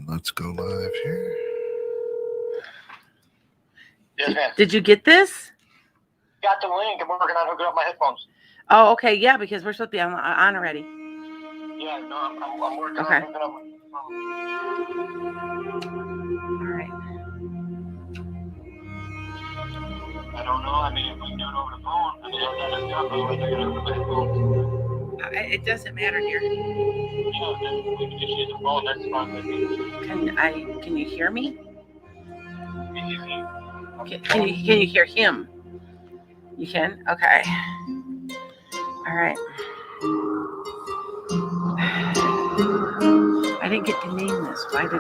And let's go live here. Yes, ma'am. Did you get this? Got the link. I'm working on hooking up my headphones. Oh, okay. Yeah, because we're supposed to be on already. Yeah, no, I'm working Okay. on hooking up. All right. I don't know. I mean, if we can do it over the phone, I mean, I gotta jump. Otherwise, I gotta hook up my headphones. It doesn't matter, dear. Yeah, then we can just use the phone. That's fine with me. Can you hear me? Easy. Can you hear him? You can? Okay. All right. I didn't get to name this. Why did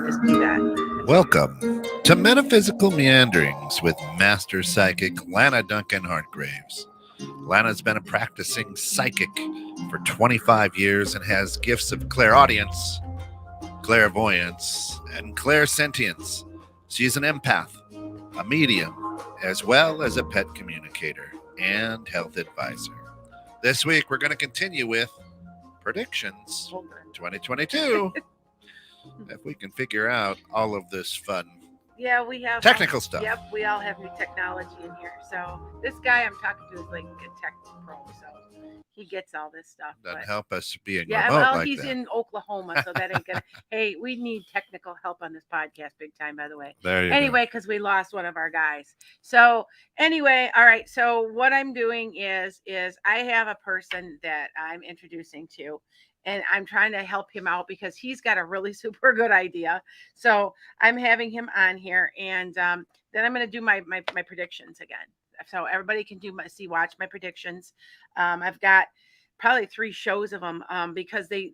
this do that? Welcome to Metaphysical Meanderings with Master Psychic Lana Duncan-Hartgraves. Lana's been a practicing psychic for 25 years and has gifts of clairaudience, clairvoyance, and clairsentience. She's an empath, a medium, as well as a pet communicator and health advisor. This week, we're going to continue with predictions 2022. If we can figure out all of this fun we have technical stuff. Yep, we all have new technology in here. So this guy I'm talking to is like a tech pro, so he gets all this stuff. Doesn't help us being yeah, remote well, like he's that. in Oklahoma, so that ain't gonna. Hey, we need technical help on this podcast big time, by the way. There you Anyway, because we lost one of our guys. So anyway, all right. So what I'm doing is I have a person that I'm introducing to, and I'm trying to help him out because he's got a really super good idea. So I'm having him on here, and then I'm going to do my predictions again. So everybody can watch my predictions. I've got probably 3 shows of them because they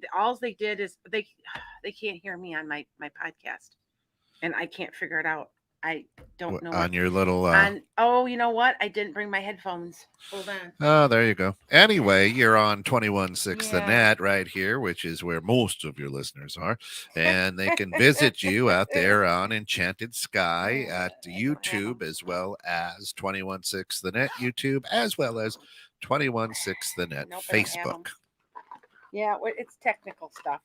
did is they can't hear me on my podcast, and I can't figure it out. I don't know. On your little... oh, you know what? I didn't bring my headphones. Hold on. Oh, there you go. Anyway, you're on 216 The Net right here, which is where most of your listeners are. And they can visit you out there on Enchanted Sky at YouTube, as well as 216 The Net YouTube, as well as 216 The Net Facebook. Yeah, it's technical stuff,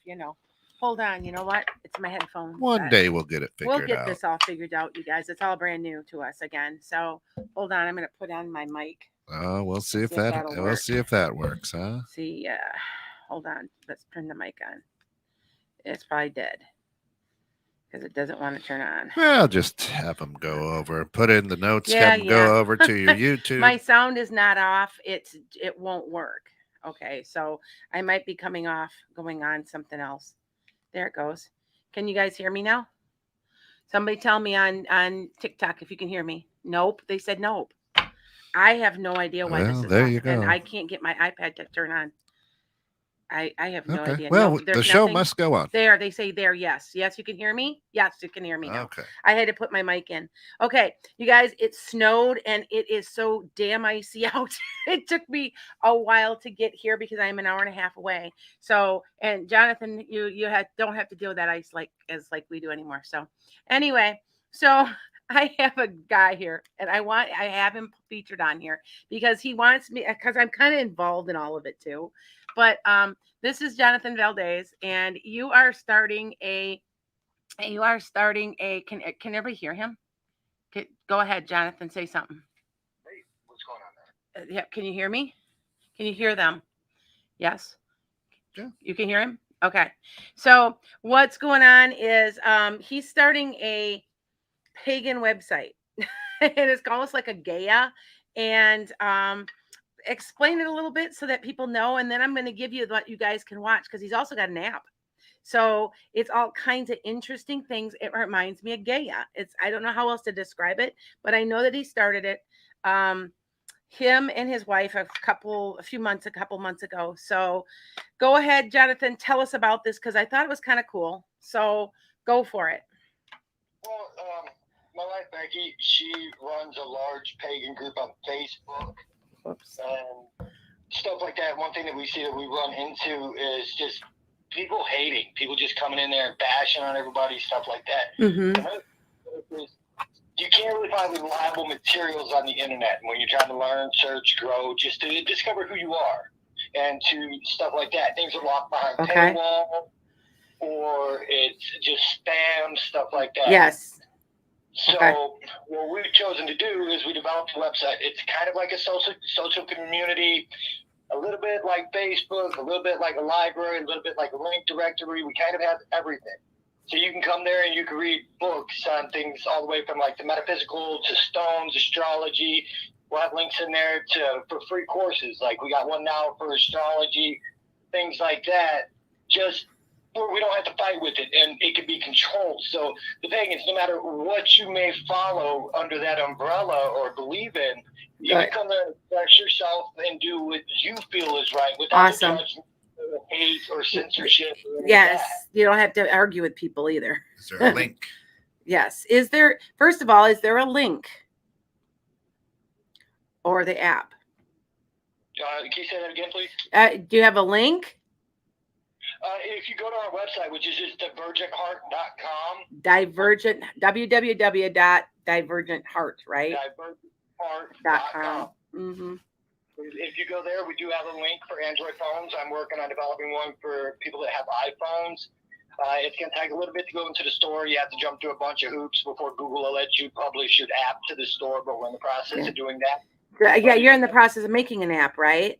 Hold on, you know what? It's my headphones. One day we'll get it figured out. We'll get this all figured out, you guys. It's all brand new to us again. So hold on, I'm gonna put on my mic. Oh, we'll see if that works, huh? See, hold on. Let's turn the mic on. It's probably dead because it doesn't want to turn on. Well, just have them go over. Put in the notes. Have them go over to your YouTube. My sound is not off. It won't work. Okay, so I might be going on something else. There it goes. Can you guys hear me now? Somebody tell me on TikTok if you can hear me. Nope. They said nope. I have no idea why this is there on, you go. and I can't get my iPad to turn on. I have no idea. Well, the show must go on. There, they say there, yes. Yes, you can hear me? Yes, you can hear me now. Okay. I had to put my mic in. Okay, you guys, it snowed and it is so damn icy out. It took me a while to get here because I'm an hour and a half away. So, and Jonathan, you don't have to deal with that ice like we do anymore. So anyway, so I have a guy here and I have him featured on here because he wants me, because I'm kind of involved in all of it too. But this is Jonathan Valdez, and you are starting a. Can everybody hear him? Go ahead, Jonathan. Say something. Hey, what's going on there? Yeah. Can you hear me? Can you hear them? Yes. Yeah. You can hear him. Okay. So what's going on is he's starting a pagan website, and it's almost like a Gaia, and explain it a little bit so that people know, and then I'm going to give you what you guys can watch because he's also got an app. So it's all kinds of interesting things. It reminds me of Gaia. I don't know how else to describe it, but I know that he started it. Him and his wife a couple months ago. So go ahead, Jonathan, tell us about this because I thought it was kind of cool. So go for it. Well, my wife Becky, she runs a large pagan group on Facebook. Whoops. And stuff like that. One thing that we see that we run into is just people hating, people just coming in there and bashing on everybody, stuff like that. Mm-hmm. You can't really find reliable materials on the internet when you're trying to learn, search, grow, just to discover who you are and to stuff like that. Things are locked behind paywall. or it's just spam, stuff like that. Yes. So Okay. what we've chosen to do is we developed a website. It's kind of like a social community, a little bit like Facebook, a little bit like a library, a little bit like a link directory. We kind of have everything. So you can come there and you can read books on things all the way from like the metaphysical to stones, astrology. We'll have links in there for free courses. Like we got one now for astrology, things like that. Just where we don't have to fight with it, and it can be controlled. So the thing is, no matter what you may follow under that umbrella or believe in, you can come there and express yourself and do what you feel is right without the judgment, hate, or censorship. Yes, you don't have to argue with people either. Is there a link? Yes. First of all, is there a link or the app? Can you say that again, please? Do you have a link? If you go to our website, which is just divergentheart.com. Divergent, www.divergentheart, right? Divergentheart.com. Mm-hmm. If you go there, we do have a link for Android phones. I'm working on developing one for people that have iPhones. It's going to take a little bit to go into the store. You have to jump through a bunch of hoops before Google will let you publish your app to the store, but we're in the process of doing that. Yeah, you're in the process of making an app, right?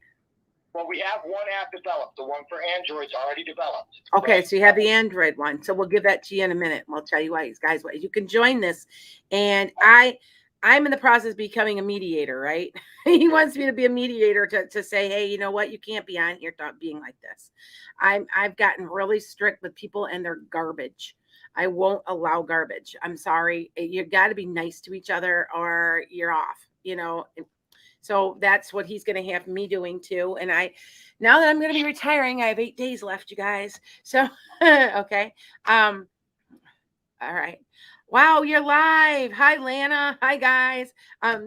Well, we have one app developed. The one for Android's already developed. Okay, so you have the Android one. So we'll give that to you in a minute. We'll tell you why, guys. What you can join this, and I'm in the process of becoming a mediator, right? He wants me to be a mediator to say, hey, you know what? You can't be on here being like this. I've gotten really strict with people and their garbage. I won't allow garbage. I'm sorry. You got to be nice to each other or you're off, you know. So that's what he's going to have me doing too. And now that I'm going to be retiring, I have 8 days left, you guys. So, okay. All right. Wow, you're live. Hi, Lana. Hi, guys.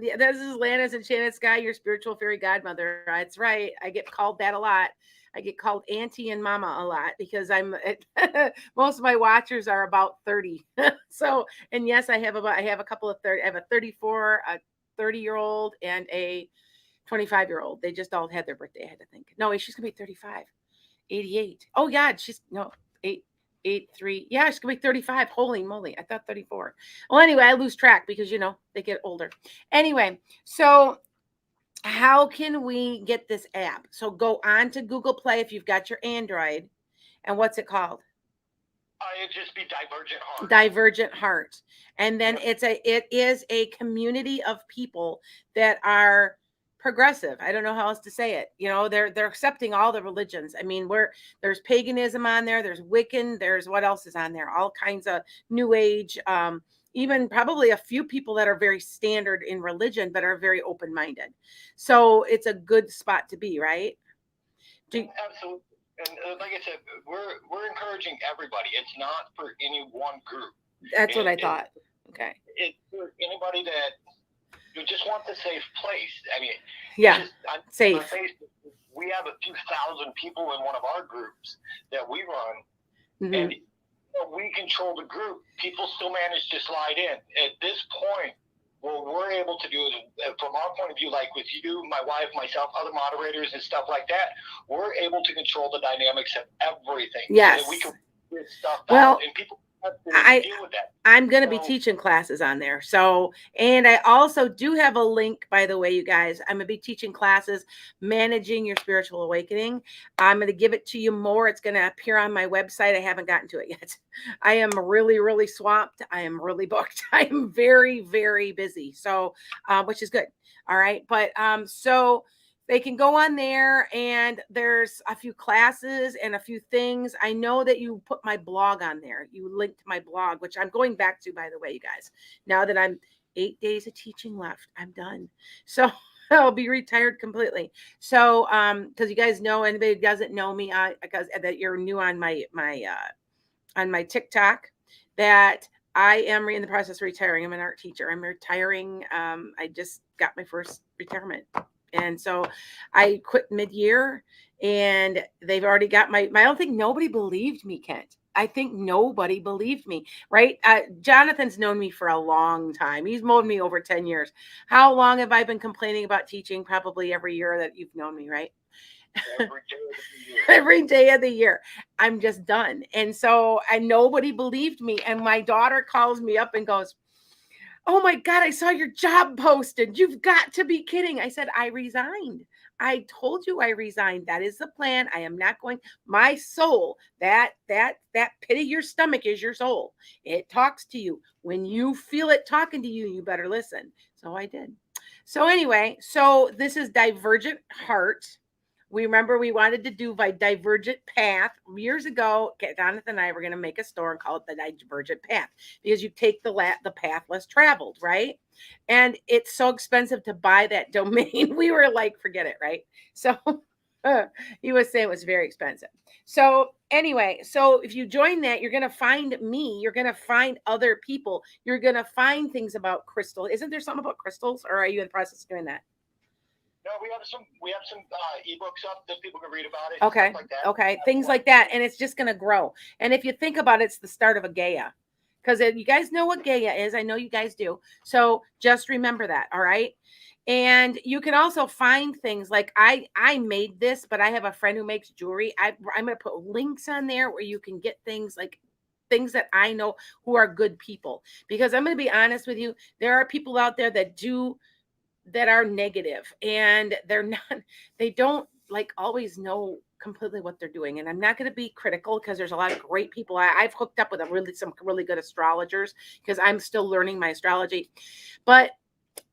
This is Lana's Enchanted Sky, your spiritual fairy godmother. That's right. I get called that a lot. I get called Auntie and Mama a lot because most of my watchers are about 30. So, and yes, I have a couple of 30. I have a 34, a 30-year-old, and a 25-year-old. They just all had their birthday, I had to think. No, she's gonna be 35. 88. Oh yeah, she's 83. Yeah, she's gonna be 35. Holy moly, I thought 34. Well, anyway, I lose track because they get older. Anyway, so how can we get this app? So go on to Google Play if you've got your Android. And what's it called? It'd just be Divergent Heart. Divergent Heart. And then it is a community of people that are progressive. I don't know how else to say it. They're accepting all the religions. I mean, there's paganism on there, there's Wiccan, there's what else is on there? All kinds of New Age, even probably a few people that are very standard in religion, but are very open-minded. So it's a good spot to be, right? Absolutely. And like I said, we're encouraging everybody. It's not for any one group. That's what I thought. Okay. It's for anybody that you just want the safe place. I mean, safe. On Facebook, we have a few thousand people in one of our groups that we run, and we control the group. People still manage to slide in. At this point, what we're able to do is, from our point of view, like with you, my wife, myself, other moderators and stuff like that, we're able to control the dynamics of everything. Yes. So we can get stuff out, and people have to deal with that. I'm going to be teaching classes on there. So, and I also do have a link, by the way, you guys. I'm going to be teaching classes, managing your spiritual awakening. I'm going to give it to you more. It's going to appear on my website. I haven't gotten to it yet. I am really, really swamped. I am really booked. I am very, very busy. So, which is good. All right. But, so they can go on there and there's a few classes and a few things. I know that you put my blog on there. You linked my blog, which I'm going back to, by the way, you guys. Now that I'm 8 days of teaching left, I'm done. So I'll be retired completely. So, because you guys know, anybody who doesn't know me, because that you're new on my TikTok, that I am in the process of retiring. I'm an art teacher. I'm retiring. I just got my first retirement. And so I quit mid-year and they've already got I don't think nobody believed me, Kent. I think nobody believed me, right? Jonathan's known me for a long time. He's known me over 10 years. How long have I been complaining about teaching? Probably every year that you've known me, right? Every day of the year. Every day of the year. I'm just done. And so nobody believed me. And my daughter calls me up and goes, "Oh my God, I saw your job posted. You've got to be kidding." I said, "I resigned. I told you I resigned. That is the plan. I am not going. My soul, that pit of your stomach is your soul. It talks to you. When you feel it talking to you, you better listen." So I did. So anyway, so this is Divergent Heart. We remember we wanted to do by Divergent Path years ago. Jonathan and I were going to make a store and call it the Divergent Path because you take the path less traveled, right? And it's so expensive to buy that domain. We were like, forget it, right? So he was saying it was very expensive. So anyway, so if you join that, you're going to find me. You're going to find other people. You're going to find things about crystal. Isn't there something about crystals, or are you in the process of doing that? No, we have some ebooks up that people can read about it. Okay. Stuff like that. Okay. Things like that. And it's just going to grow. And if you think about it, it's the start of a Gaia. Because you guys know what Gaia is. I know you guys do. So just remember that. All right. And you can also find things like I made this, but I have a friend who makes jewelry. I'm going to put links on there where you can get things like things that I know who are good people. Because I'm going to be honest with you. There are people out there that are negative, and they don't like always know completely what they're doing. And I'm not going to be critical because there's a lot of great people. I've hooked up with some really good astrologers because I'm still learning my astrology. But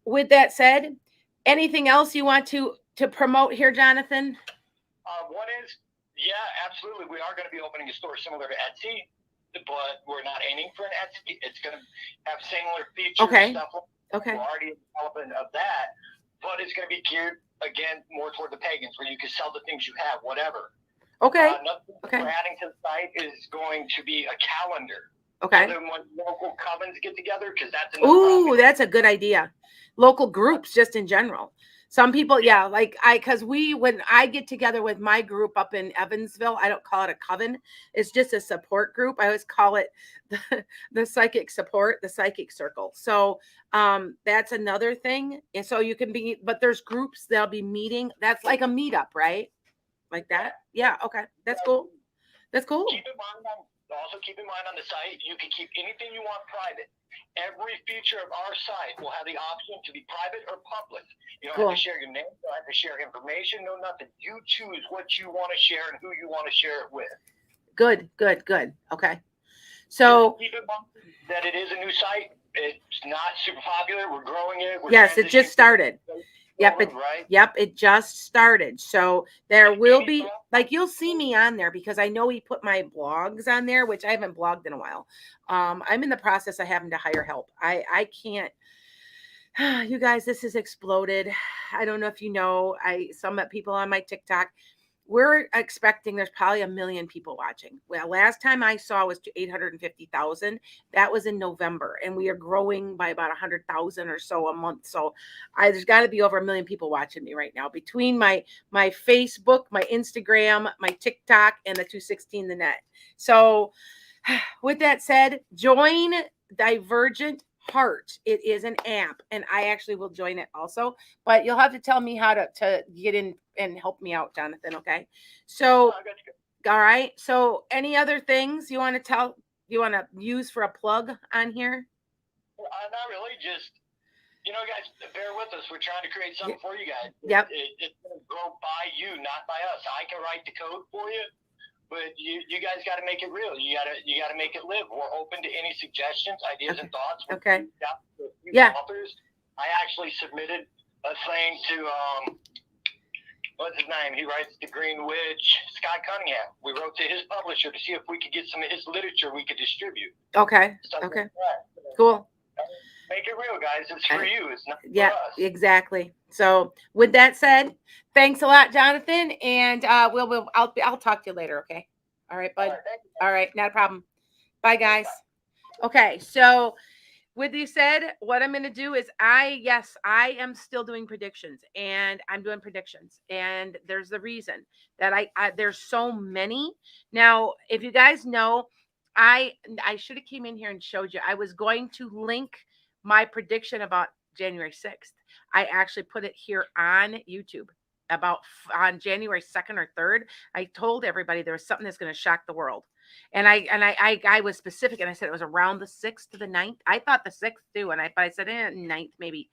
with that said, anything else you want to promote here, Jonathan? One is, yeah, absolutely. We are going to be opening a store similar to Etsy, but we're not aiming for an Etsy. It's going to have similar features. Okay. Stuff. Okay. We're already in development of that, but it's going to be geared again more toward the pagans, where you can sell the things you have, whatever. Okay. Another thing Okay. we're adding to the site is going to be a calendar. Okay. So then when local covens get together, because that's ooh, that's a good idea. Local groups, just in general. Some people, yeah, like when I get together with my group up in Evansville, I don't call it a coven. It's just a support group. I always call it the psychic support, the psychic circle. So that's another thing. And so you can be, but there's groups that'll be meeting. That's like a meetup, right? Like that. Yeah. Okay. That's cool. That's cool. Also keep in mind on the site, you can keep anything you want private. Every feature of our site will have the option to be private or public. You don't have to share your name, you don't have to share information, no nothing. You choose what you want to share and who you want to share it with. Good. Okay. So keep in mind that it is a new site. It's not super popular. We're growing it. Yes, it just started. Yep, it just started. So there will be, like, you'll see me on there because I know he put my blogs on there, which I haven't blogged in a while. I'm in the process of having to hire help. I can't. You guys, this has exploded. I don't know if you know. Some people on my TikTok. We're expecting there's probably 1 million people watching. Well, last time I saw was to 850,000. That was in November, and we are growing by about 100,000 or so a month. So there's got to be over 1 million people watching me right now between my Facebook, my Instagram, my TikTok, and the 216 the net. So with that said, join Divergent Heart. It is an app, and I actually will join it also, but you'll have to tell me how to get in and help me out, Jonathan. Okay. So, all right. So any other things you want to use for a plug on here? Not really. Just, guys, bear with us. We're trying to create something for you guys. Yep. It's going to grow by you, not by us. I can write the code for you, but you guys got to make it real. You got to make it live. We're open to any suggestions, ideas, and thoughts. Okay. Authors. I actually submitted a thing to what's his name? He writes The Green Witch, Scott Cunningham. We wrote to his publisher to see if we could get some of his literature we could distribute. Okay. Okay. Cool. Make it real, guys. It's for you. It's not for us. Exactly. So with that said, thanks a lot, Jonathan. And I'll talk to you later. Okay. All right, bud. All right. Not a problem. Bye, guys. Okay. So with you said, what I'm going to do is I am still doing predictions, and I'm doing predictions. And there's the reason that there's so many. Now, if you guys know, I should have came in here and showed you. I was going to link my prediction about January 6th. I actually put it here on YouTube. on January 2nd or 3rd, I told everybody there was something that's going to shock the world. And I was specific, and I said it was around the 6th to the 9th. I thought the 6th too, but I said 9th maybe.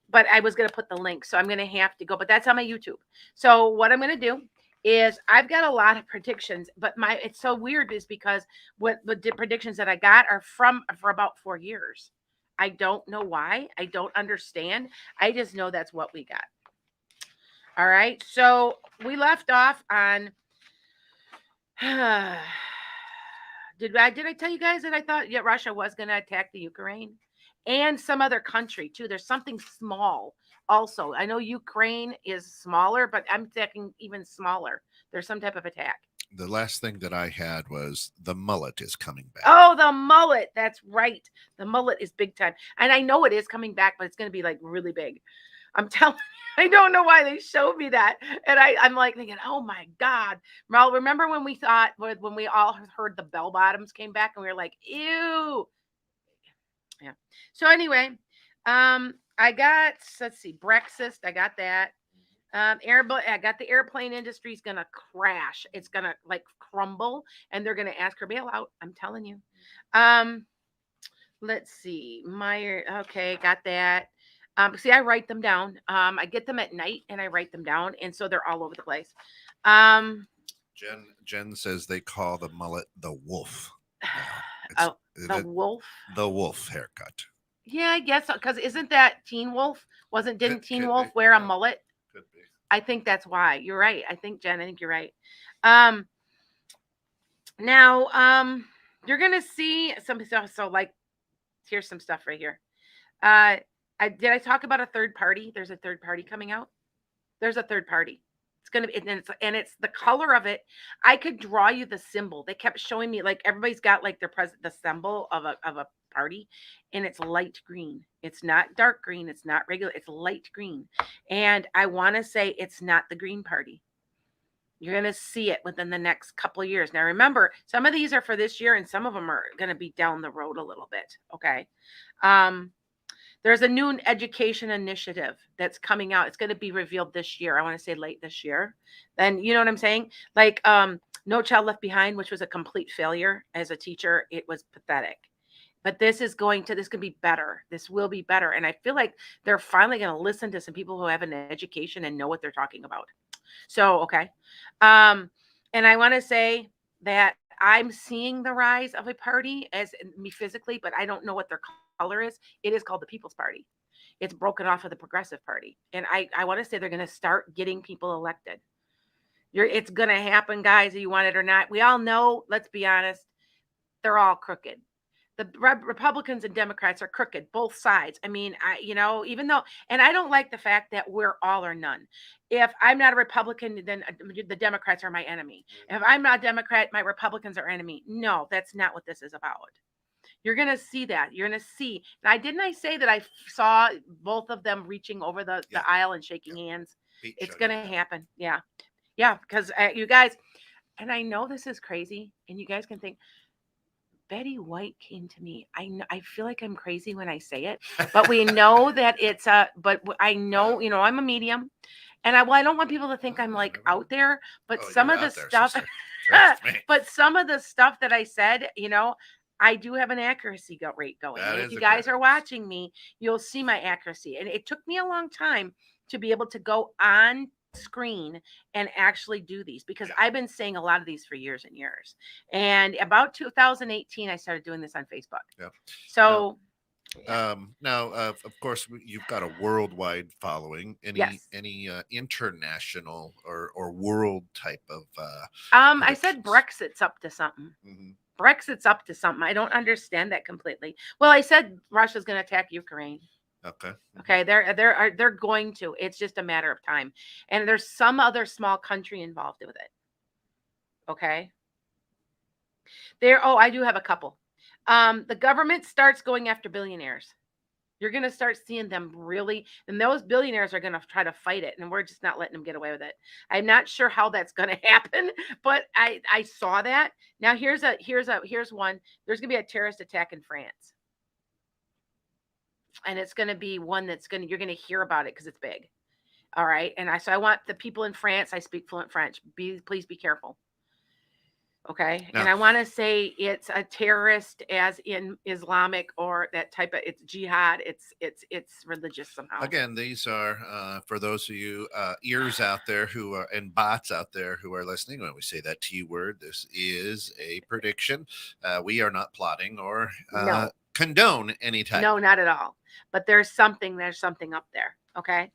But I was going to put the link, so I'm going to have to go. But that's on my YouTube. So what I'm going to do is I've got a lot of predictions, but it's so weird is because what the predictions that I got are for about 4 years. I don't know why. I don't understand. I just know that's what we got. All right. So we left off on. Did I tell you guys that I thought Russia was going to attack the Ukraine and some other country too? There's something small also. I know Ukraine is smaller, but I'm thinking even smaller. There's some type of attack. The last thing that I had was the mullet is coming back. Oh, the mullet. That's right. The mullet is big time. And I know it is coming back, but it's going to be like really big. I'm telling you, I don't know why they showed me that. And I'm like thinking, oh my God. Well, remember when we thought, when we all heard the bell bottoms came back and we were like, ew. Yeah. So anyway, I got, let's see, Brexit. I got that. I got the airplane industry is going to crash. It's going to like crumble and they're going to ask for bailout. I'm telling you. Let's see. Okay, got that. See, I write them down. I get them at night and I write them down. And so they're all over the place. Jen says they call the mullet the wolf. The wolf? The wolf haircut. Yeah, I guess so. Because isn't that Teen Wolf? Didn't Teen Wolf wear a mullet? Could be. I think that's why. You're right. I think you're right. Now, you're going to see some stuff. So like, here's some stuff right here. Did I talk about a third party? There's a third party coming out. There's a third party. It's going to be, and it's the color of it. I could draw you the symbol. They kept showing me like everybody's got like the symbol of a party, and it's light green. It's not dark green. It's not regular. It's light green. And I want to say it's not the Green Party. You're going to see it within the next couple of years. Now, remember, some of these are for this year and some of them are going to be down the road a little bit. Okay. There's a new education initiative that's coming out. It's going to be revealed this year. I want to say late this year. Then, you know what I'm saying? Like No Child Left Behind, which was a complete failure as a teacher. It was pathetic. But this can be better. This will be better. And I feel like they're finally going to listen to some people who have an education and know what they're talking about. So, okay. And I want to say that I'm seeing the rise of a party as me physically, but I don't know what their color is. It is called the People's Party. It's broken off of the Progressive Party. And I want to say they're going to start getting people elected. It's going to happen, guys, if you want it or not. We all know, let's be honest, they're all crooked. The Republicans and Democrats are crooked, both sides. I mean, even though, and I don't like the fact that we're all or none. If I'm not a Republican, then the Democrats are my enemy. If I'm not a Democrat, my Republicans are enemy. No, that's not what this is about. You're going to see that. You're going to see. Didn't I say that I saw both of them reaching over the aisle and shaking hands? It's going to happen. Yeah. Yeah. Because you guys, and I know this is crazy, and you guys can think, Betty White came to me. I feel like I'm crazy when I say it, but we know that it's but I know, I'm a medium, and I don't want people to think I'm like out there, but some of the stuff, but some of the stuff that I said, I do have an accuracy rate going. And if you guys are watching me, you'll see my accuracy. And it took me a long time to be able to go on screen and actually do these, because I've been saying a lot of these for years and years. And about 2018, I started doing this on Facebook. Yeah. So now, of course, you've got a worldwide following. Any international or world type of I said Brexit's up to something. Mm-hmm. Brexit's up to something. I don't understand that completely. Well, I said Russia's going to attack Ukraine. Okay. Okay. They're going to. It's just a matter of time. And there's some other small country involved with it. Okay. I do have a couple. The government starts going after billionaires. You're going to start seeing them really, and those billionaires are going to try to fight it, and we're just not letting them get away with it. I'm not sure how that's going to happen, but I saw that. Now here's one. There's going to be a terrorist attack in France. And it's going to be one you're going to hear about it because it's big. All right. And so I want the people in France, I speak fluent French. Please be careful. Okay. Now, And I want to say it's a terrorist as in Islamic or that type of, it's jihad. It's religious somehow. again, these are for those of you ears out there who are and bots out there who are listening. When we say that T word, this is a prediction. We are not plotting or No. condone any type. No, not at all. But there's something up there. Okay.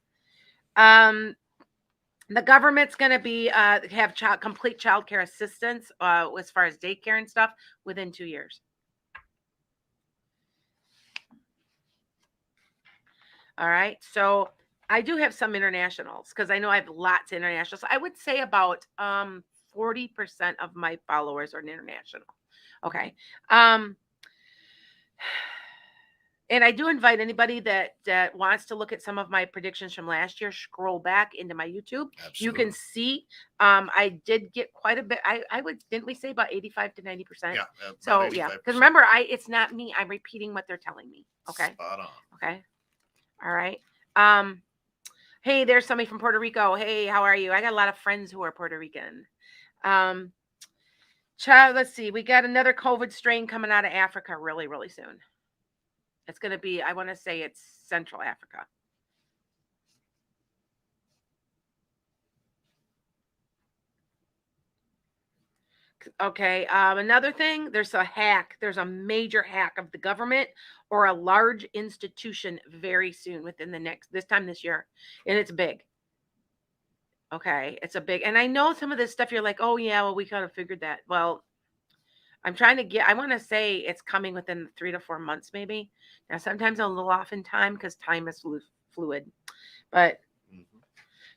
The government's going to be have complete child care assistance as far as daycare and stuff within 2 years. All right. So I do have some internationals because I know I have lots of internationals. I would say about 40% of my followers are international. Okay. And I do invite anybody that wants to look at some of my predictions from last year. Scroll back into my YouTube. Absolutely. You can see I did get quite a bit. I would, didn't we say about 85 to 90%? Yeah. So yeah, because remember, it's not me. I'm repeating what they're telling me. Okay. Spot on. Okay. All right. Hey, there's somebody from Puerto Rico. Hey, how are you? I got a lot of friends who are Puerto Rican. Let's see. We got another COVID strain coming out of Africa really, really soon. It's going to be, I want to say it's Central Africa. Okay. Another thing, there's a major hack of the government or a large institution very soon within this year. And it's big. Okay. It's a big, and I know some of this stuff you're like, oh yeah, well, we kind of figured that. Well, I want to say it's coming within 3 to 4 months, maybe. Now, sometimes I'm a little off in time because time is fluid. But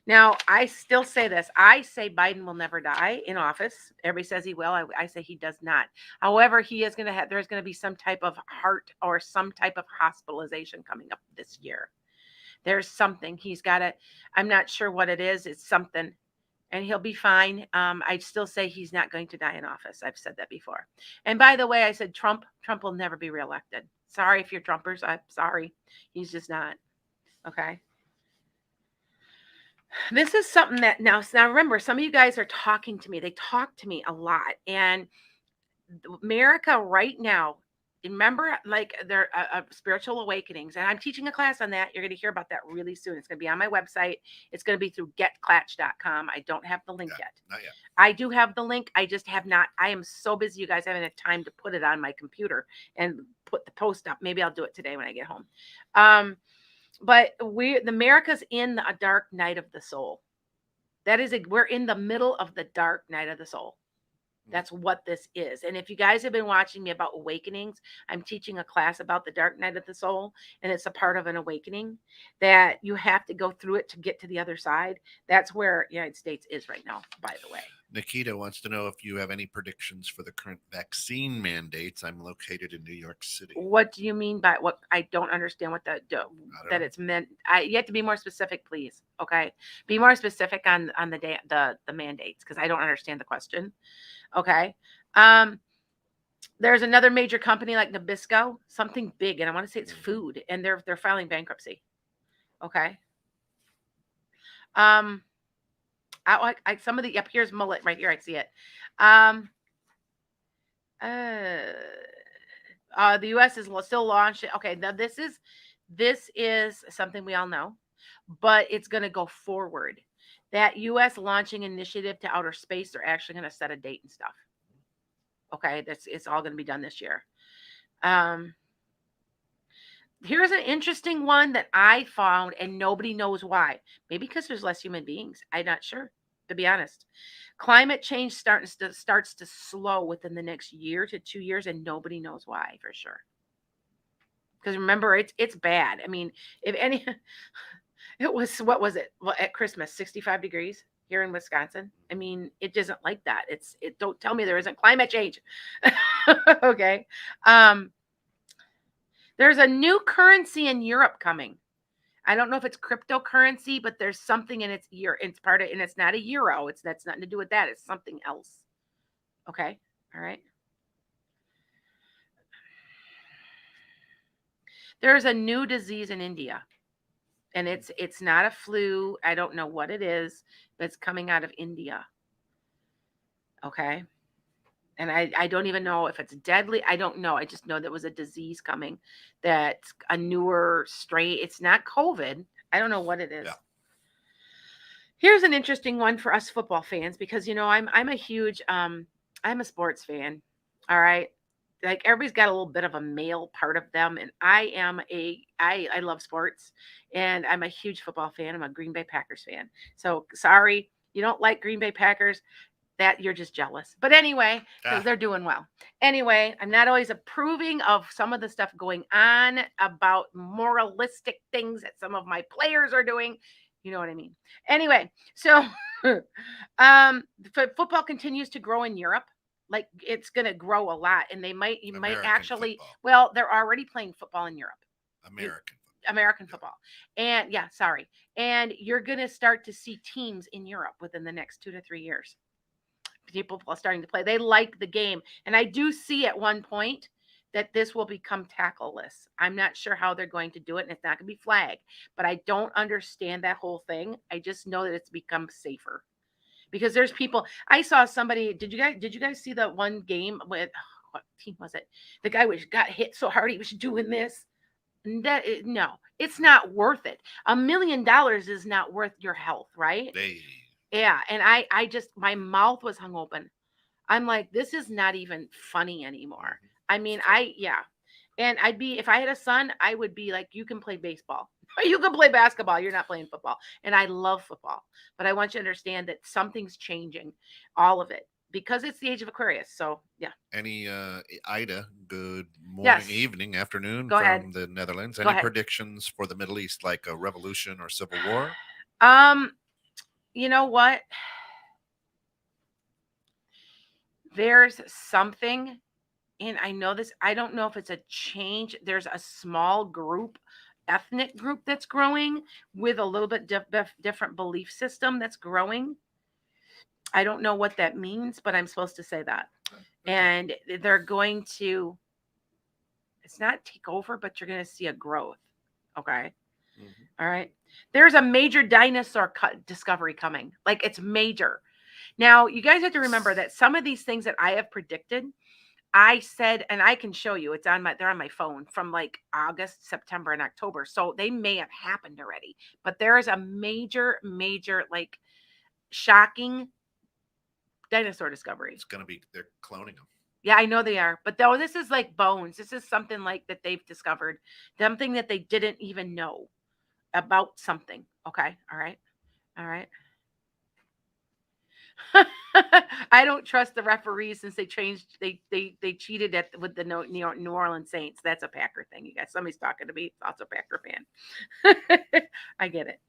now I still say this. I say Biden will never die in office. Everybody says he will. I say he does not. However, there's going to be some type of heart or some type of hospitalization coming up this year. There's something he's got to, I'm not sure what it is. It's something. And he'll be fine. I still say he's not going to die in office. I've said that before. And by the way, I said Trump will never be reelected. Sorry if you're Trumpers. I'm sorry. He's just not. Okay. This is something that now remember, some of you guys are talking to me. They talk to me a lot. And America right now, remember, like there are spiritual awakenings, and I'm teaching a class on that. You're going to hear about that really soon. It's going to be on my website. It's going to be through getclatch.com. I don't have the link yet. Not yet. I do have the link. I just have not. I am so busy, you guys. I haven't had time to put it on my computer and put the post up. Maybe I'll do it today when I get home. But America's in a dark night of the soul. We're in the middle of the dark night of the soul. That's what this is. And if you guys have been watching me about awakenings, I'm teaching a class about the dark night of the soul, and it's a part of an awakening that you have to go through it to get to the other side. That's where the United States is right now, by the way. Nikita wants to know if you have any predictions for the current vaccine mandates. I'm located in New York City. What do you mean by what? I don't understand what that it's meant. You have to be more specific, please. Okay, be more specific on the mandates, because I don't understand the question. Okay. There's another major company like Nabisco, something big, and I want to say it's food, and they're filing bankruptcy. Okay. Some of the here's mullet right here. I see it. The U.S. is still launching. Okay, now this is something we all know, but it's going to go forward. That U.S. launching initiative to outer space, they're actually going to set a date and stuff. Okay, it's all going to be done this year. Here's an interesting one that I found, and nobody knows why. Maybe because there's less human beings. I'm not sure, to be honest. Climate change starts to slow within the next year to 2 years, and nobody knows why for sure. Because remember, it's bad. I mean, if any, it was, what was it? Well, at Christmas, 65 degrees here in Wisconsin. I mean, it doesn't like that. Don't tell me there isn't climate change. Okay. There's a new currency in Europe coming. I don't know if it's cryptocurrency, but there's something in its year. It's part of, and it's not a euro. That's nothing to do with that. It's something else. Okay. All right. There's a new disease in India. and it's not a flu. I don't know what it is, but it's coming out of India. Okay. And I don't even know if it's deadly. I don't know. I just know there was a disease coming, that's a newer strain. It's not COVID. I don't know what it is. Yeah. Here's an interesting one for us football fans, because I'm a huge I'm a sports fan. All right. Like, everybody's got a little bit of a male part of them, and I love sports, and I'm a huge football fan. I'm a Green Bay Packers fan. So sorry, you don't like Green Bay Packers, that you're just jealous. But anyway, because they're doing well. Anyway, I'm not always approving of some of the stuff going on about moralistic things that some of my players are doing. You know what I mean? Anyway, so football continues to grow in Europe. Like, it's going to grow a lot, and you might American actually, football. well, they're already playing football in Europe. American Yeah. football. And yeah, sorry. And you're going to start to see teams in Europe within the next 2 to 3 years. People are starting to play. They like the game. And I do see at one point that this will become tackleless. I'm not sure how they're going to do it, and it's not going to be flag. But I don't understand that whole thing. I just know that it's become safer. Because there's people. I saw somebody. Did you guys see the one game with, what team was it? The guy got hit so hard he was doing this. No, it's not worth it. $1 million is not worth your health, right? Yeah, and I just, my mouth was hung open. I'm like, this is not even funny anymore. I mean, yeah. And if I had a son, I would be like, you can play baseball. You can play basketball. You're not playing football. And I love football. But I want you to understand that something's changing, all of it, because it's the age of Aquarius. So, yeah. Any Ida, good morning, Yes. evening, afternoon Go from ahead. the Netherlands. Go Any ahead. predictions for the Middle East, like a revolution or civil war? You know what? There's something, and I know this, I don't know if it's a change. There's a small group, ethnic group, that's growing with a little bit different belief system that's growing. I don't know what that means, but I'm supposed to say that. And they're going to, it's not take over, but you're going to see a growth. Okay. All right. There's a major dinosaur discovery coming. Like, it's major. Now, you guys have to remember that some of these things that I have predicted, I said, and I can show you, they're on my phone from like August, September, and October. So they may have happened already, but there is a major, like, shocking dinosaur discovery. It's going to be, they're cloning them. Yeah, I know they are. But though, this is like bones. This is something like that they've discovered, something that they didn't even know about something. Okay. All right. All right. I don't trust the referees since they changed. They cheated with the New Orleans Saints. That's a Packer thing, you guys. Somebody's talking to me. Also a Packer fan. I get it.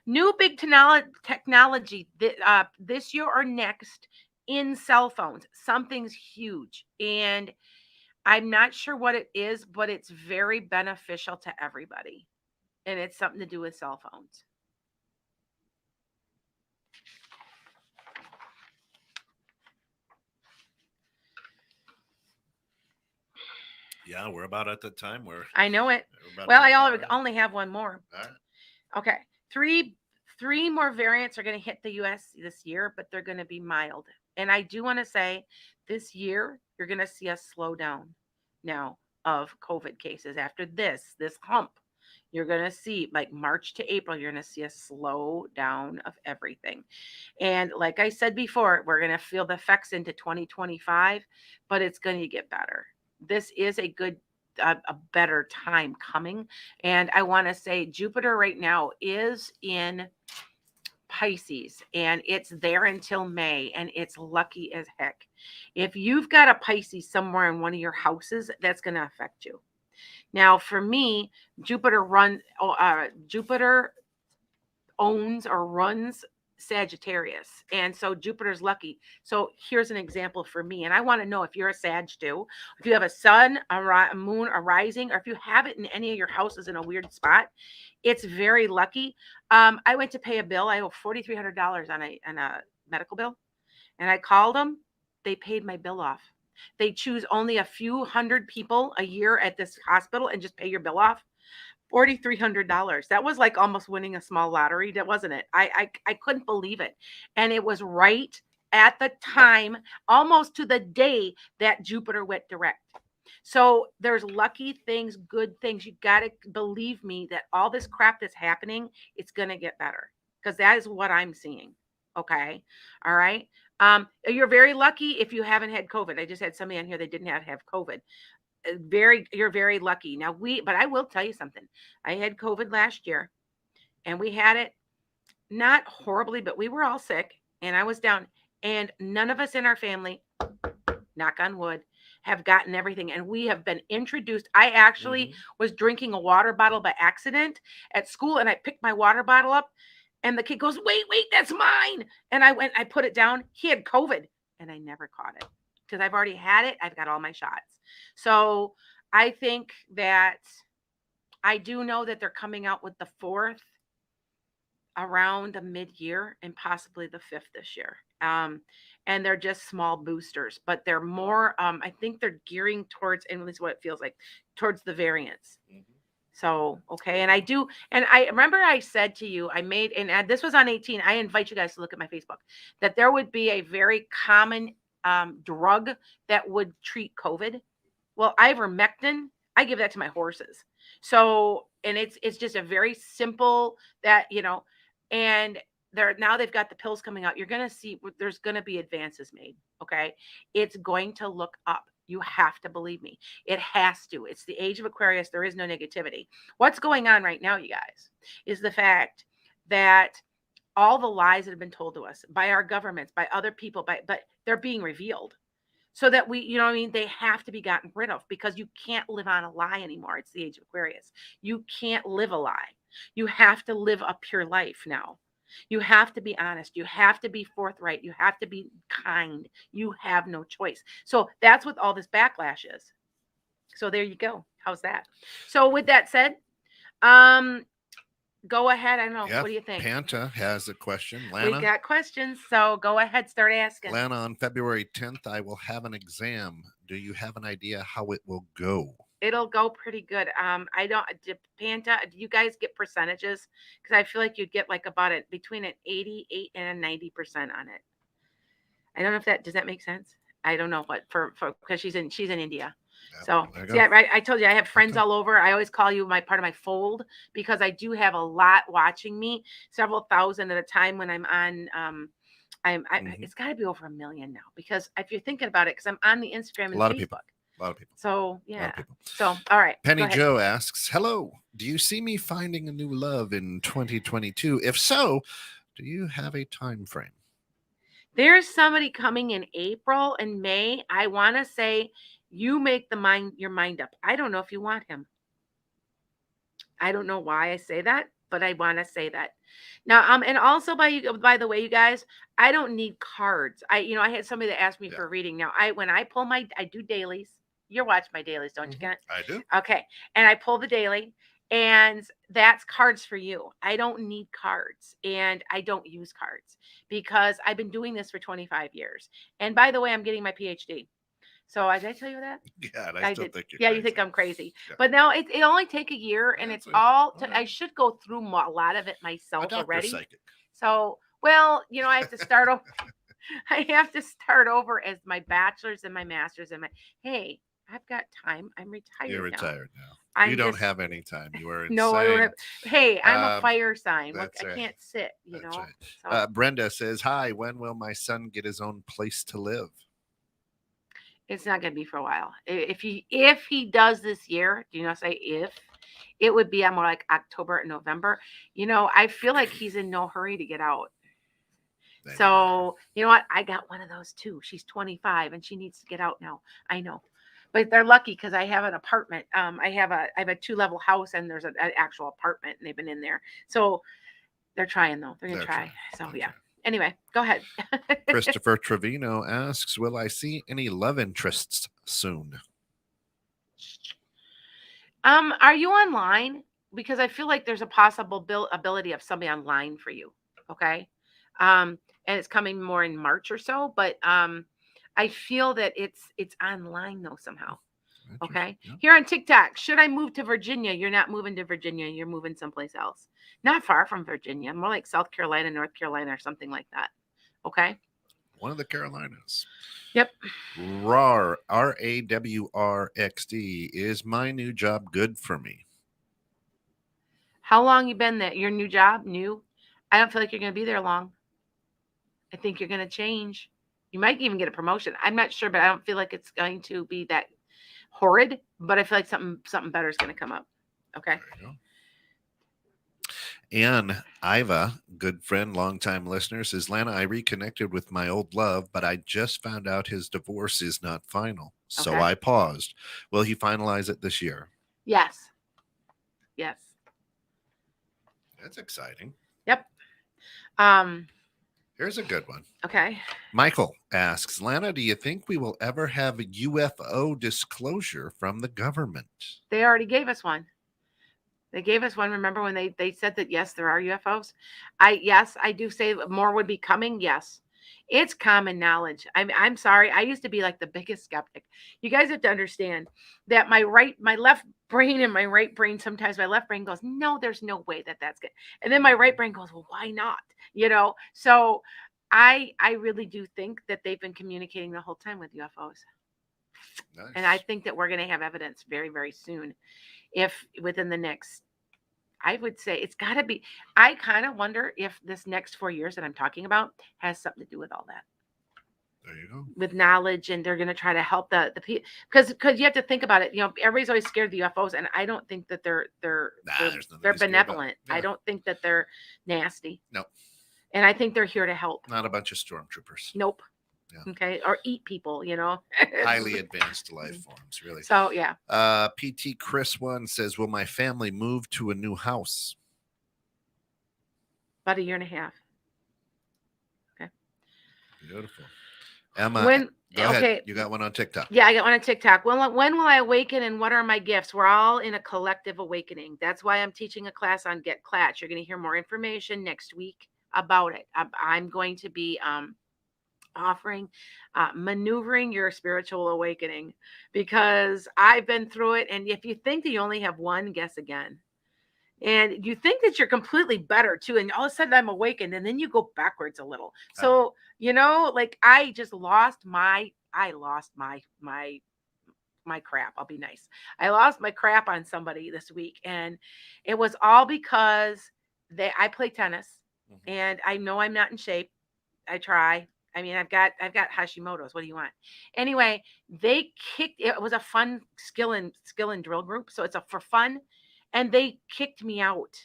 New big technology this year or next in cell phones. Something's huge, and I'm not sure what it is, but it's very beneficial to everybody, and it's something to do with cell phones. Yeah, we're about at the time where I know it. Well, I only have one more. All right. Okay. Three more variants are going to hit the US this year, but they're going to be mild. And I do want to say this year, you're going to see a slowdown now of COVID cases. After this hump, you're going to see, like, March to April, you're going to see a slow down of everything. And like I said before, we're going to feel the effects into 2025, but it's going to get better. This is a better time coming. And I want to say Jupiter right now is in Pisces, and it's there until May, and it's lucky as heck. If you've got a Pisces somewhere in one of your houses, that's going to affect you. Now, for me, Jupiter owns or runs Sagittarius, and so Jupiter's lucky. So here's an example for me, and I want to know if you're a Sag too, if you have a sun, a moon, a rising, or if you have it in any of your houses in a weird spot. It's very lucky. I went to pay a bill. I owe $4,300 on a medical bill, and I called them. They paid my bill off. They choose only a few hundred people a year at this hospital and just pay your bill off. $4,300. That was like almost winning a small lottery, wasn't it? I couldn't believe it. And it was right at the time, almost to the day that Jupiter went direct. So there's lucky things, good things. You got to believe me that all this crap that's happening, it's going to get better, because that is what I'm seeing. Okay. All right. You're very lucky if you haven't had COVID. I just had somebody on here that didn't have COVID. You're very lucky. Now but I will tell you something. I had COVID last year, and we had it not horribly, but we were all sick, and I was down, and none of us in our family, knock on wood, have gotten everything. And we have been introduced. I actually was drinking a water bottle by accident at school, and I picked my water bottle up, and the kid goes, wait, that's mine. And I put it down. He had COVID, and I never caught it because I've already had it. I've got all my shots. So I think that I do know that they're coming out with the 4th around the mid-year and possibly the 5th this year. And they're just small boosters, but they're more, I think they're gearing towards, and this is what it feels like, towards the variants. So, okay. And I remember I said to you, and this was on 18, I invite you guys to look at my Facebook, that there would be a very common drug that would treat COVID. Well, ivermectin, I give that to my horses. So, and it's just a very simple and they've got the pills coming out. You're going to see there's going to be advances made. Okay. It's going to look up. You have to believe me. It has to. It's the age of Aquarius. There is no negativity. What's going on right now, you guys, is the fact that all the lies that have been told to us by our governments, by other people, but they're being revealed. So that they have to be gotten rid of, because you can't live on a lie anymore. It's the age of Aquarius. You can't live a lie. You have to live a pure life now. You have to be honest. You have to be forthright. You have to be kind. You have no choice. So that's what all this backlash is. So there you go. How's that? So with that said, go ahead. I don't know. Yeah, what do you think? Panta has a question. Lana, we got questions. So go ahead. Start asking. Lana, on February 10th, I will have an exam. Do you have an idea how it will go? It'll go pretty good. I don't, Panta, do you guys get percentages? Because I feel like you'd get like about between an 88 and a 90% on it. I don't know if does that make sense? I don't know what because she's in India. Yep, so yeah, I told you I have friends all over. I always call you part of my fold, because I do have a lot watching me, several thousand at a time when I'm on. It's got to be over 1 million now, because if you're thinking about it, because I'm on the Instagram and Facebook. A lot of people. So yeah. So all right. Penny Joe asks, "Hello, do you see me finding a new love in 2022? If so, do you have a time frame?" There's somebody coming in April and May. I want to say you make your mind up. I don't know if you want him. I don't know why I say that, but I want to say that. Now, and also by the way, you guys, I don't need cards. I had somebody that asked me for a reading. Now, when I pull I do dailies. You watch my dailies, don't you, Kent? I do. Okay. And I pull the daily, and that's cards for you. I don't need cards, and I don't use cards, because I've been doing this for 25 years. And by the way, I'm getting my PhD. So did I tell you that? Yeah, I still think you're crazy. You think I'm crazy. Yeah. But now it only take a year, and it's all. I should go through a lot of it myself already. Psychic. So, well, I have to start over. I have to start over as my bachelor's and my master's and hey, I've got time. I'm retired. You're retired now. You don't have any time. You are insane. No, I don't have. Hey, I'm a fire sign. Look, right. I can't sit. That's know. Right. So. Brenda says, "Hi. When will my son get his own place to live?" It's not going to be for a while. If he does this year, do you know? Say if it would be more like October and November. I feel like he's in no hurry to get out. So you know what? I got one of those too. She's 25 and she needs to get out now. I know. But they're lucky because I have an apartment. I have a 2-level house, and there's an actual apartment, and they've been in there. So they're trying though. They're gonna try. So yeah. Anyway, go ahead. Christopher Trevino asks, "Will I see any love interests soon?" Are you online? Because I feel like there's a possible ability of somebody online for you. Okay. And it's coming more in March or so, but I feel that it's online though somehow. Okay. Yeah. Here on TikTok, should I move to Virginia? You're not moving to Virginia. You're moving someplace else. Not far from Virginia, more like South Carolina, North Carolina, or something like that. Okay. One of the Carolinas. Yep. RAR, RAWRXD. Is my new job good for me? How long you been there? Your new job? New? I don't feel like you're going to be there long. I think you're going to change. You might even get a promotion. I'm not sure, but I don't feel like it's going to be that horrid. But I feel like something better is going to come up. Okay. There you go. And Iva, good friend, longtime listener, says, Lana, I reconnected with my old love, but I just found out his divorce is not final. So Okay. I paused. Will he finalize it this year? Yes. Yes. That's exciting. Yep. Here's a good one. Okay. Michael asks, Lana, do you think we will ever have a UFO disclosure from the government? They already gave us one. They gave us one. Remember when they said that, yes, there are UFOs? Yes, I do say more would be coming. Yes. It's common knowledge. I'm sorry. I used to be like the biggest skeptic. You guys have to understand that my left brain and my right brain, sometimes my left brain goes, no, there's no way that's good. And then my right brain goes, well, why not? So I really do think that they've been communicating the whole time with UFOs. Nice. And I think that we're going to have evidence very, very soon. If within the next, I would say it's got to be, I kind of wonder if this next 4 years that I'm talking about has something to do with all that. There you go. With knowledge, and they're going to try to help the people, because you have to think about it. Everybody's always scared of the UFOs, and I don't think that they're there's nothing to be scared benevolent. about. Yeah. I don't think that they're nasty. No. And I think they're here to help. Not a bunch of stormtroopers. Nope. Yeah. Okay. Or eat people, Highly advanced life forms, really. So, yeah. PT Chris 1 says, will my family move to a new house? About 1.5 years. Okay. Beautiful. Emma, go ahead. You got one on TikTok. Yeah, I got one on TikTok. When will I awaken, and what are my gifts? We're all in a collective awakening. That's why I'm teaching a class on Get Clatch. You're going to hear more information next week about it. I'm going to be offering maneuvering your spiritual awakening, because I've been through it. And if you think that you only have one, guess again. And you think that you're completely better too, and all of a sudden I'm awakened, and then you go backwards a little. So like I lost my crap. I'll be nice. I lost my crap on somebody this week, and it was all because I play tennis, and I know I'm not in shape. I try. I mean, I've got Hashimoto's. What do you want? Anyway, they kicked. It was a fun skill and drill group, so it's for fun, and they kicked me out.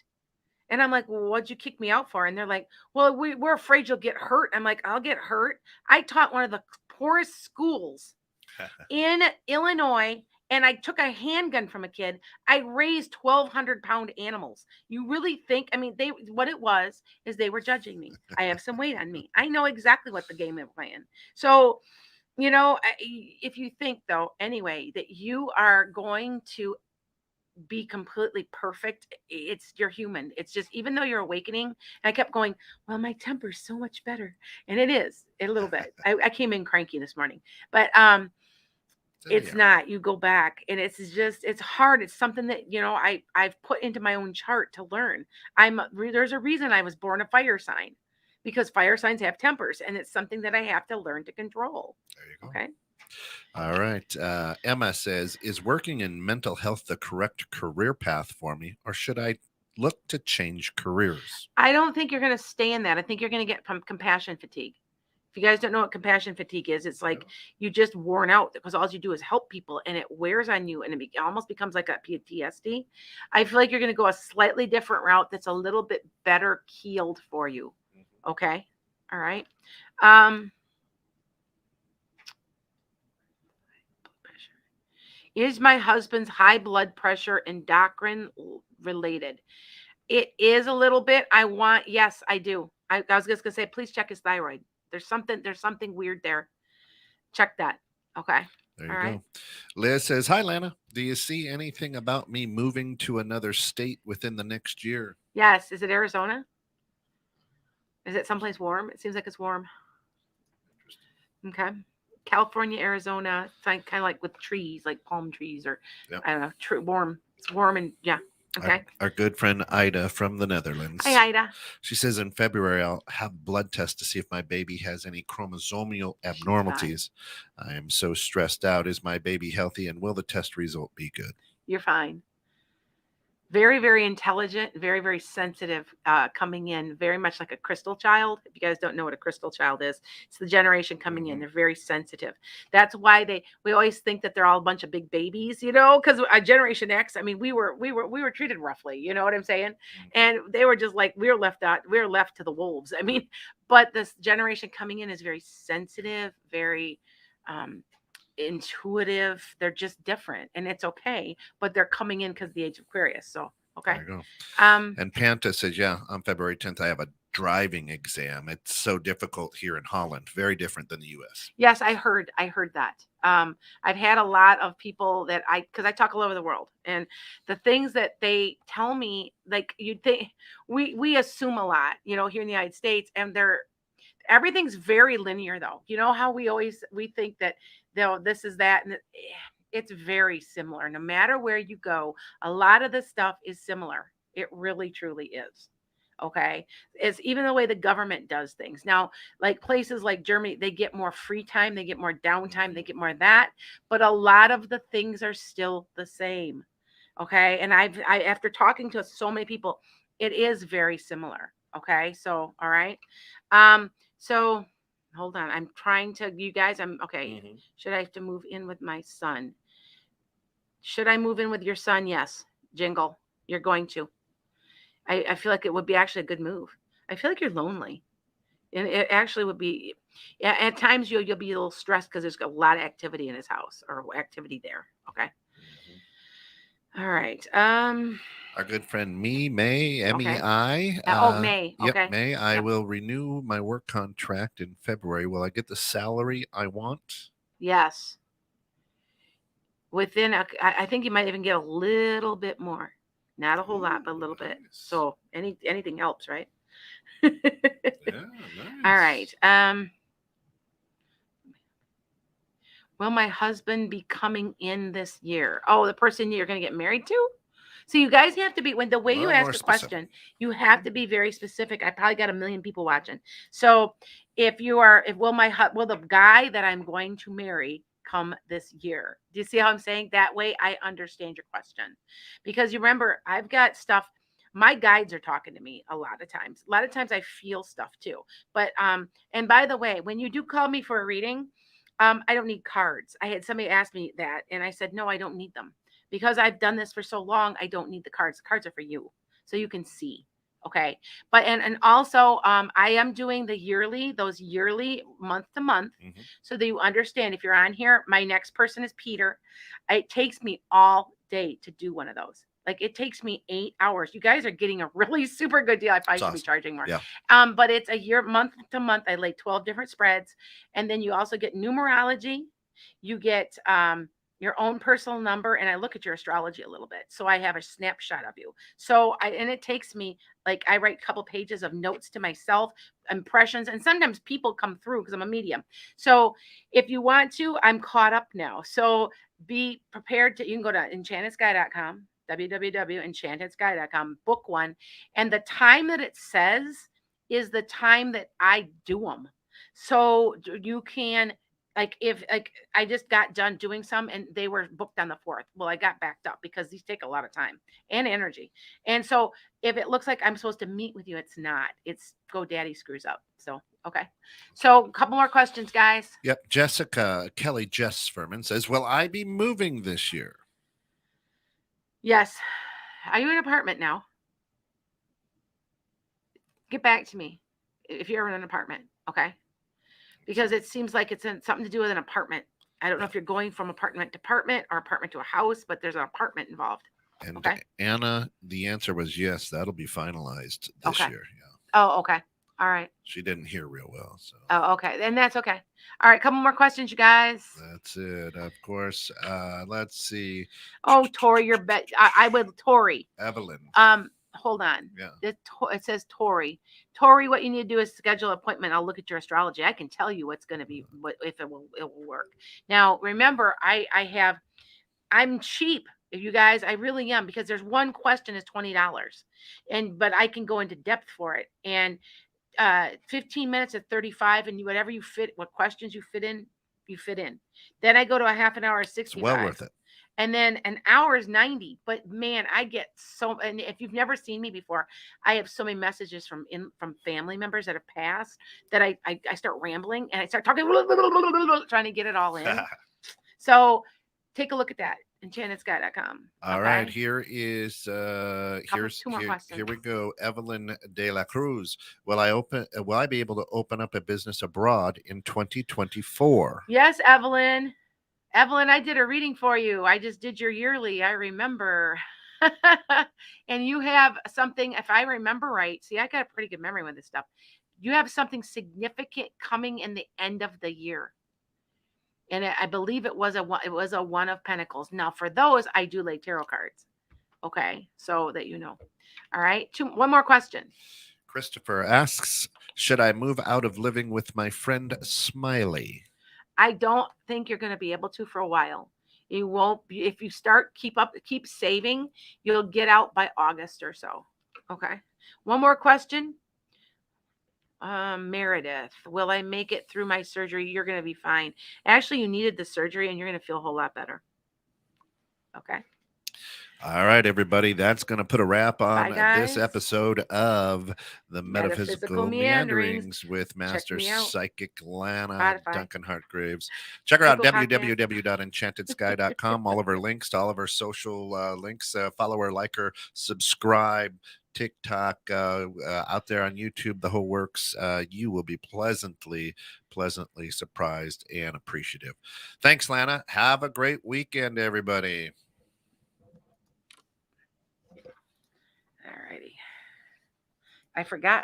And I'm like, well, what'd you kick me out for? And they're like, well, we're afraid you'll get hurt. I'm like, I'll get hurt. I taught one of the poorest schools in Illinois, and I took a handgun from a kid. I raised 1,200-pound animals. You really think, what it was is they were judging me. I have some weight on me. I know exactly what the game is playing. So, if you think, though, anyway, that you are going to be completely perfect, you're human. It's just, even though you're awakening, and I kept going, well, my temper's so much better. And it is a little bit. I came in cranky this morning, but it's not. You go back, and it's hard. It's something that I've put into my own chart to learn. There's a reason I was born a fire sign, because fire signs have tempers, and it's something that I have to learn to control. There you go. Okay. All right. Emma says, is working in mental health the correct career path for me, or should I look to change careers? I don't think you're going to stay in that. I think you're going to get compassion fatigue. If you guys don't know what compassion fatigue is, it's like you just worn out, because all you do is help people, and it wears on you, and it almost becomes like a PTSD. I feel like you're going to go a slightly different route that's a little bit better keeled for you. Okay. All right. Is my husband's high blood pressure endocrine related? It is a little bit. Yes, I do. I was just gonna say, please check his thyroid. There's something weird there. Check that. Okay. There you go. Liz says, hi, Lana. Do you see anything about me moving to another state within the next year? Yes. Is it Arizona? Is it someplace warm? It seems like it's warm. Okay. California, Arizona, kind of like with trees, like palm trees, or Yep. I don't know, warm. It's warm and yeah. Okay. Our good friend Ida from the Netherlands. Hi, Ida. She says in February I'll have blood tests to see if my baby has any chromosomal She's abnormalities. I am so stressed out. Is my baby healthy, and will the test result be good? You're fine. Very, very intelligent, very, very sensitive, coming in, very much like a crystal child. If you guys don't know what a crystal child is, it's the generation coming in. They're very sensitive. That's why we always think that they're all a bunch of big babies, because Generation X, I mean, we were treated roughly, you know what I'm saying? And they were just like, we were left to the wolves. I mean, but this generation coming in is very sensitive, very intuitive. They're just different, and it's okay, but they're coming in because of the age of Aquarius. So okay. There you go. Um And Panta says, yeah, on February 10th, I have a driving exam. It's so difficult here in Holland, very different than the US. yes, I heard that. I've had a lot of people that because I talk all over the world, and the things that they tell me, like, you'd think we assume a lot, here in the United States, and everything's very linear, though. You know how we think that, this is that, and it's very similar. No matter where you go, a lot of the stuff is similar. It really, truly is. Okay. It's even the way the government does things. Now, like places like Germany, they get more free time, they get more downtime, they get more of that. But a lot of the things are still the same. Okay. And after talking to so many people, it is very similar. Okay. So, all right. So hold on. I'm trying to, you guys, I'm okay. Should I have to move in with my son? Should I move in with your son? Yes. Jingle. You're going to. I feel like it would be actually a good move. I feel like you're lonely. And it actually would be, yeah, at times you'll be a little stressed because there's a lot of activity in his house, or activity there. Okay. All right. Our good friend May, M-E-I. May. Yep, Okay. May. I will renew my work contract in February. Will I get the salary I want? Yes. I think you might even get a little bit more. Not a whole lot, but a little bit. So anything helps, right? Yeah, nice. All right. Will my husband be coming in this year? Oh, the person you're going to get married to? So you guys have to be, when the way you ask the question, you have to be very specific. I probably got 1 million people watching. So will the guy that I'm going to marry come this year? Do you see how I'm saying? That way I understand your question. Because you remember, I've got stuff. My guides are talking to me a lot of times. A lot of times I feel stuff too. But and by the way, when you do call me for a reading, I don't need cards. I had somebody ask me that, and I said, no, I don't need them. Because I've done this for so long, I don't need the cards. The cards are for you, so you can see. Okay. But and also I am doing those yearly month to month, so that you understand. If you're on here, my next person is Peter. It takes me all day to do one of those. Like, it takes me 8 hours. You guys are getting a really super good deal. I probably should be charging more. Yeah. But it's a year, month to month. I lay 12 different spreads, and then you also get numerology. You get your own personal number, and I look at your astrology a little bit. So I have a snapshot of you. And it takes me, like, I write a couple pages of notes to myself, impressions, and sometimes people come through because I'm a medium. So if you want to, I'm caught up now. So be prepared you can go to enchantedSky.com, www.enchantedSky.com, book one. And the time that it says is the time that I do them. So you can, if I just got done doing some and they were booked on the 4th. Well, I got backed up because these take a lot of time and energy. And so if it looks like I'm supposed to meet with you, it's not. It's GoDaddy screws up. So, okay. So a couple more questions, guys. Yep. Kelly Jess Furman says, will I be moving this year? Yes. Are you in an apartment now? Get back to me if you're in an apartment. Okay. Because it seems like it's something to do with an apartment. I don't know if you're going from apartment to apartment or apartment to a house, but there's an apartment involved. And okay. Anna, the answer was yes. That'll be finalized this year. Yeah. Oh, okay. All right. She didn't hear real well. So. Oh, okay. Then that's okay. All right. Couple more questions, you guys. That's it. Of course. Let's see. Oh, Tori, I would, Tori. Evelyn. hold on. Yeah. It says Tori. Tori, what you need to do is schedule an appointment. I'll look at your astrology. I can tell you what's going to be, if it will work. Now, remember, I'm cheap. You guys, I really am, because there's one question is $20, but I can go into depth for it. And 15 minutes at 35, and whatever you fit, what questions you fit in, you fit in. Then I go to a half an hour, 65. It's well worth it. And then an hour is 90. But man, I get so, and if you've never seen me before, I have so many messages from family members that have passed that I start rambling and I start talking, trying to get it all in. So take a look at that, enchantedSky.com. All right, here is Two more questions. here we go. Evelyn De La Cruz. Will I be able to open up a business abroad in 2024? Yes, Evelyn. Evelyn, I did a reading for you. I just did your yearly. I remember. And you have something, if I remember right. See, I got a pretty good memory with this stuff. You have something significant coming in the end of the year. And I believe it was a One of Pentacles. Now, for those, I do lay tarot cards. Okay, so that you know. All right, one more question. Christopher asks, should I move out of living with my friend Smiley? I don't think you're going to be able to for a while. You won't be, if you keep saving, you'll get out by August or so. Okay. One more question. Meredith, will I make it through my surgery? You're going to be fine. Actually, you needed the surgery and you're going to feel a whole lot better. Okay. All right, everybody. That's going to put a wrap on Bye, this episode of the Metaphysical Meanderings with Master Psychic Lana Duncan-Hartgraves. Check her out, www.enchantedSky.com. All of her links to all of her social links. Follow her, like her, subscribe, TikTok, out there on YouTube, the whole works. You will be pleasantly surprised and appreciative. Thanks, Lana. Have a great weekend, everybody. Alrighty. I forgot.